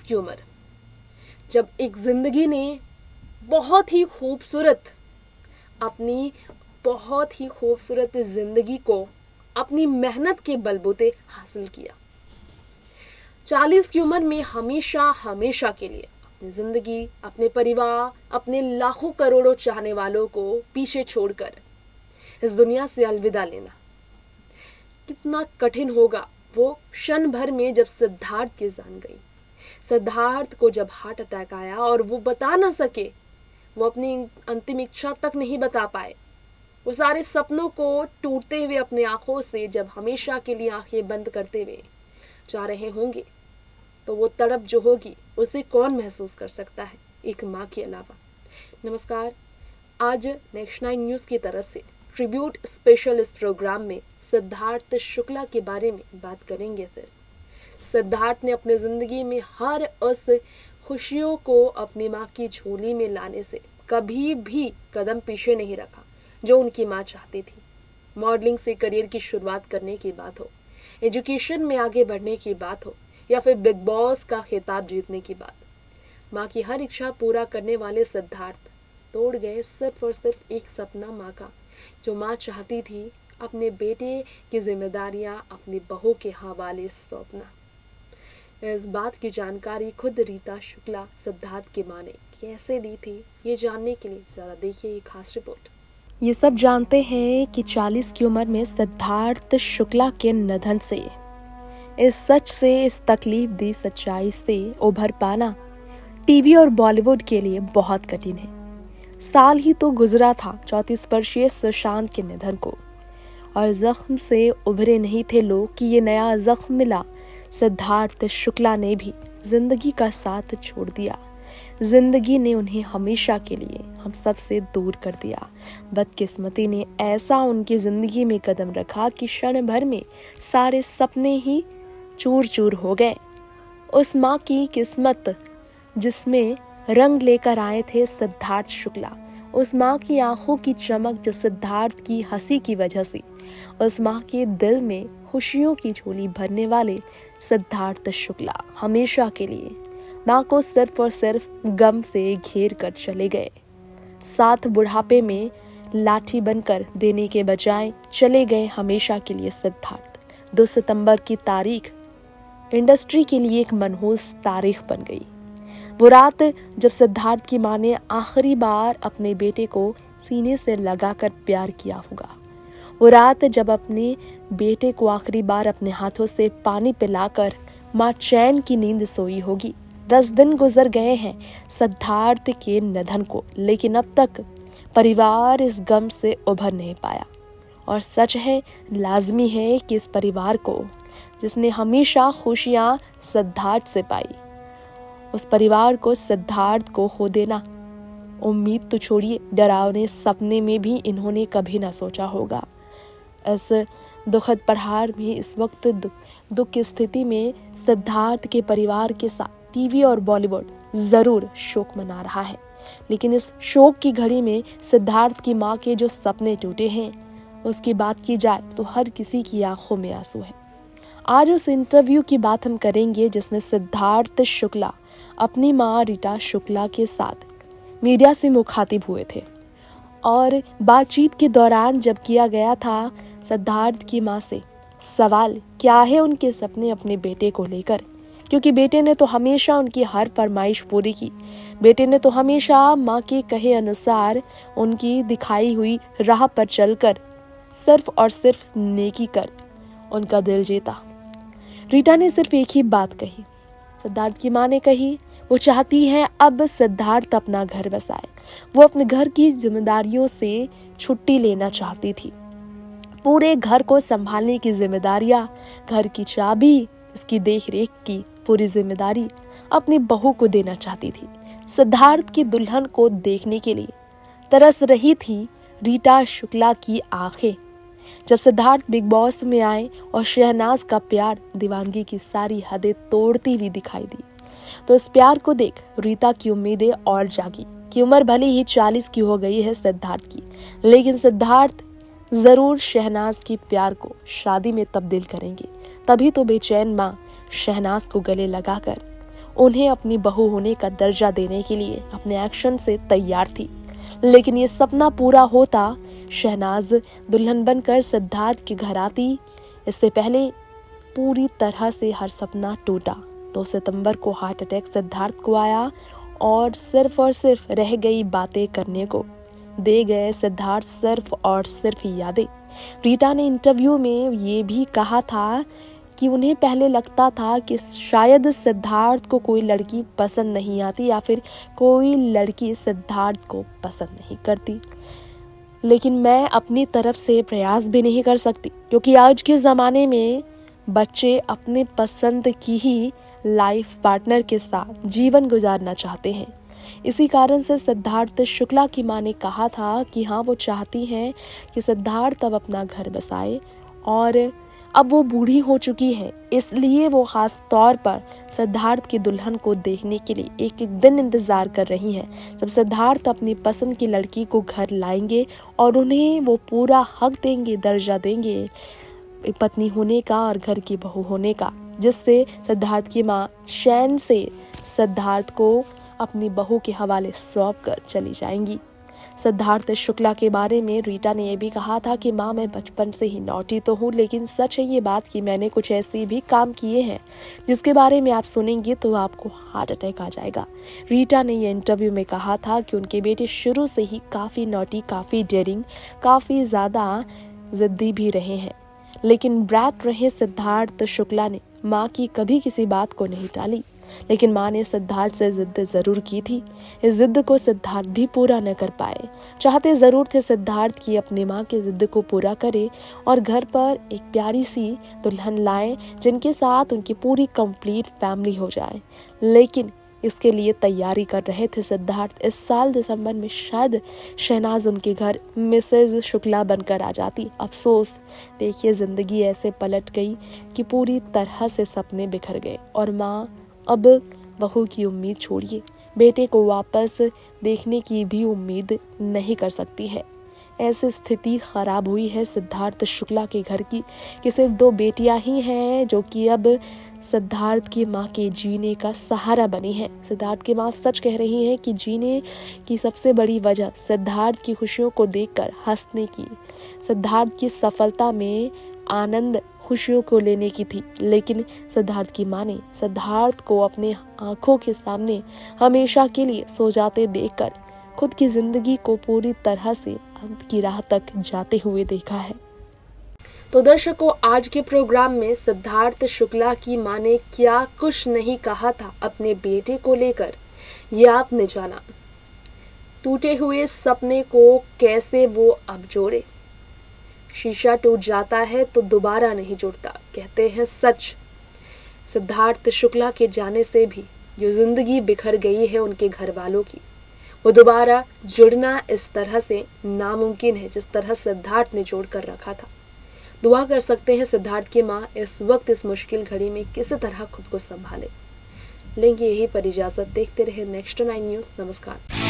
की उम्र, जब एक जिंदगी ने अपनी बहुत ही खूबसूरत जिंदगी को अपनी मेहनत के बलबूते हासिल किया। 40 की उम्र में हमेशा हमेशा के लिए अपनी जिंदगी, अपने परिवार, अपने लाखों करोड़ों चाहने वालों को पीछे छोड़कर इस दुनिया से अलविदा लेना कितना कठिन होगा। वो क्षण भर में जब सिद्धार्थ की जान गई, सिद्धार्थ को जब हार्ट अटैक आया और वो बता ना सके, वो अपनी अंतिम इच्छा तक नहीं बता पाए, वो सारे सपनों को टूटते हुए अपने आंखों से जब हमेशा के लिए आंखें बंद करते हुए जा रहे होंगे, तो वो तड़प जो होगी उसे कौन महसूस कर सकता है, एक माँ के अलावा। नमस्कार, आज नेक्स्ट 9 न्यूज़ की तरफ से ट्रिब्यूट स्पेशल इस प्रोग्राम में सिद्धार्थ शुक्ला के बारे में बात करेंगे। फिर सिद्धार्थ ने अपने ज़िंदगी में हर उस खुशियों को अपनी माँ की झोली में लाने से कभी भी कदम पीछे नहीं रखा जो उनकी माँ चाहती थी। मॉडलिंग से करियर की शुरुआत करने की बात हो, एजुकेशन में आगे बढ़ने की बात हो, या फिर बिग बॉस का खिताब जीतने की बात, माँ की हर इच्छा पूरा करने वाले सिद्धार्थ तोड़ गए सिर्फ और सिर्फ एक सपना माँ का, जो माँ चाहती थी अपने बेटे की जिम्मेदारियाँ अपनी बहू के हवाले सौंपना। इस बात की जानकारी खुद रीता शुक्ला सिद्धार्थ की माँ ने कैसे दी थी, ये जानने के लिए ज़रा देखिए ये खास रिपोर्ट। ये सब जानते हैं कि 40 की उम्र में सिद्धार्थ शुक्ला के निधन से, इस सच से, इस तकलीफ दी सच्चाई से उभर पाना टीवी और बॉलीवुड के लिए बहुत कठिन है। साल ही तो गुजरा था 34 वर्षीय सुशांत के निधन को, और जख्म से उभरे नहीं थे लोग कि ये नया जख्म मिला। सिद्धार्थ शुक्ला ने भी जिंदगी का साथ छोड़ दिया, जिंदगी ने उन्हें हमेशा के लिए हम सब से दूर कर दिया। बदकिस्मती ने ऐसा उनकी जिंदगी में कदम रखा कि क्षण भर में सारे सपने ही चूर चूर हो गए। उस माँ की किस्मत जिसमें रंग लेकर आए थे सिद्धार्थ शुक्ला, उस माँ की आंखों की चमक जो सिद्धार्थ की हंसी की वजह से, उस माँ के दिल में खुशियों की झोली भरने वाले सिद्धार्थ शुक्ला हमेशा के लिए माँ को सिर्फ और सिर्फ गम से घेर कर चले गए। साथ बुढ़ापे में लाठी बनकर देने के बजाय चले गए हमेशा के लिए सिद्धार्थ। 2 सितंबर की तारीख इंडस्ट्री के लिए एक मनहूस तारीख बन गई। वो रात जब सिद्धार्थ की माँ ने आखिरी बार अपने बेटे को सीने से लगाकर प्यार किया होगा, वो रात जब अपने बेटे को आखिरी बार अपने हाथों से पानी पिलाकर माँ चैन की नींद सोई होगी। 10 दिन गुजर गए हैं सिद्धार्थ के निधन को, लेकिन अब तक परिवार इस गम से उभर नहीं पाया। और सच है, लाजमी है कि इस परिवार को, जिसने हमेशा खुशियाँ सिद्धार्थ से पाई, उस परिवार को सिद्धार्थ को खो देना, उम्मीद तो छोड़िए, डरावने सपने में भी इन्होंने कभी ना सोचा होगा। इस दुखद प्रहार में, इस वक्त दुख की स्थिति में सिद्धार्थ के परिवार के साथ टीवी और बॉलीवुड जरूर शोक मना रहा है, लेकिन इस शोक की घड़ी में सिद्धार्थ की माँ के जो सपने टूटे हैं, उसकी बात की जाए तो हर किसी की आंखों में आंसू है। आज उस इंटरव्यू की बात हम करेंगे जिसमें सिद्धार्थ शुक्ला अपनी माँ रीता शुक्ला के साथ मीडिया से मुखातिब हुए थे, और बातचीत के दौरान जब किया गया था सिद्धार्थ की माँ से सवाल, क्या है उनके सपने अपने बेटे को लेकर, क्योंकि बेटे ने तो हमेशा उनकी हर फरमाइश पूरी की। बेटे ने तो हमेशा माँ के कहे अनुसार उनकी दिखाई हुई राह पर चलकर सिर्फ और सिर्फ नेकी कर उनका दिल जीता। रीता ने सिर्फ एक ही बात कही, सिद्धार्थ की माँ ने कही, वो चाहती है अब सिद्धार्थ अपना घर बसाए। वो अपने घर की जिम्मेदारियों से छुट्टी लेना चाहती थी। पूरे घर को संभालने की जिम्मेदारियां, घर की चाबी, इसकी देखरेख की पूरी जिम्मेदारी अपनी बहू को देना चाहती थी। सिद्धार्थ की दुल्हन को देखने के लिए तरस रही थी रीता शुक्ला की आंखें। जब सिद्धार्थ बिग बॉस में आए और शहनाज का प्यार दीवानगी की सारी हदें तोड़ती हुई दिखाई दी, तो इस प्यार को देख रीता की उम्मीदें और जागी कि उम्र भले ही 40 की हो गई है सिद्धार्थ की, लेकिन सिद्धार्थ जरूर शहनाज की प्यार को शादी में तब्दील करेंगे। तभी तो बेचैन माँ शहनाज को गले लगाकर उन्हें अपनी बहू होने का दर्जा देने के लिए अपने एक्शन से तैयार थी। लेकिन ये सपना पूरा होता, शहनाज दुल्हन बनकर सिद्धार्थ के घर आती। इससे पहले पूरी तरह से हर सपना टूटा। 2 सितंबर को हार्ट अटैक सिद्धार्थ को आया और सिर्फ रह गई बातें करने को। दे गए सिद्धार्थ सिर्फ और सिर्फ यादें। रीटा ने इंटरव्यू में ये भी कहा था कि उन्हें पहले लगता था कि शायद सिद्धार्थ को कोई लड़की पसंद नहीं आती या फिर कोई लड़की सिद्धार्थ को पसंद नहीं करती, लेकिन मैं अपनी तरफ से प्रयास भी नहीं कर सकती, क्योंकि आज के ज़माने में बच्चे अपने पसंद की ही लाइफ पार्टनर के साथ जीवन गुजारना चाहते हैं। इसी कारण से सिद्धार्थ शुक्ला की मां ने कहा था कि हाँ, वो चाहती हैं कि सिद्धार्थ अब अपना घर बसाए और अब वो बूढ़ी हो चुकी है, इसलिए वो खास तौर पर सिद्धार्थ की दुल्हन को देखने के लिए एक एक दिन इंतजार कर रही हैं जब सिद्धार्थ अपनी पसंद की लड़की को घर लाएंगे और उन्हें वो पूरा हक देंगे, दर्जा देंगे पत्नी होने का और घर की बहू होने का, जिससे सिद्धार्थ की मां चैन से सिद्धार्थ को अपनी बहू के हवाले सौंप कर चली जाएंगी। सिद्धार्थ शुक्ला के बारे में रीटा ने यह भी कहा था कि माँ, मैं बचपन से ही नॉटी तो हूँ, लेकिन सच है ये बात कि मैंने कुछ ऐसे भी काम किए हैं जिसके बारे में आप सुनेंगे तो आपको हार्ट अटैक आ जाएगा। रीटा ने यह इंटरव्यू में कहा था कि उनके बेटे शुरू से ही काफ़ी नॉटी, काफ़ी डेयरिंग, काफ़ी ज़्यादा ज़िद्दी भी रहे हैं, लेकिन ब्रैट रहे सिद्धार्थ शुक्ला ने माँ की कभी किसी बात को नहीं टाली। लेकिन माँ ने सिद्धार्थ से जिद जरूर की थी। इस जिद को सिद्धार्थ भी पूरा न कर पाए। चाहते जरूर थे सिद्धार्थ की अपनी माँ की जिद को पूरा करे और घर पर एक प्यारी सी दुल्हन लाए जिनके साथ उनकी पूरी कंप्लीट फैमिली हो जाए, लेकिन इसके लिए तैयारी कर रहे थे सिद्धार्थ। इस साल दिसंबर में शायद शहनाज उनके घर मिसेज शुक्ला बनकर आ जाती। अफसोस, देखिए जिंदगी ऐसे पलट गई कि पूरी तरह से सपने बिखर गए और माँ अब बहू की उम्मीद छोड़िए, बेटे को वापस देखने की भी उम्मीद नहीं कर सकती है। ऐसी स्थिति खराब हुई है सिद्धार्थ शुक्ला के घर की कि सिर्फ 2 बेटियां ही हैं जो कि अब सिद्धार्थ की मां के जीने का सहारा बनी है। सिद्धार्थ की मां सच कह रही हैं कि जीने की सबसे बड़ी वजह सिद्धार्थ की खुशियों को देखकर हंसने की, सिद्धार्थ की सफलता में आनंद, खुशियों को लेने की थी। लेकिन सिद्धार्थ की मां ने सिद्धार्थ को अपने आंखों के सामने हमेशा के लिए सो जाते देखकर खुद की जिंदगी को पूरी तरह से अंत की राह तक जाते हुए देखा है। तो दर्शकों, आज के प्रोग्राम में सिद्धार्थ शुक्ला की मां ने क्या कुछ नहीं कहा था अपने बेटे को लेकर, यह आपने जाना। टूटे हुए सपने को कैसे वो अब जोड़े। शीशा टूट जाता है तो दोबारा नहीं जुड़ता, कहते हैं सच। सिद्धार्थ शुक्ला के जाने से भी जो जिंदगी बिखर गई है उनके घर वालों की, वो दोबारा जुड़ना इस तरह से नामुमकिन है जिस तरह सिद्धार्थ ने जोड़ कर रखा था। दुआ कर सकते हैं सिद्धार्थ की माँ इस वक्त इस मुश्किल घड़ी में किसी तरह खुद को संभाले। लेंगे यही पर इजाजत। देखते रहे नेक्स्ट 9 न्यूज़। नमस्कार।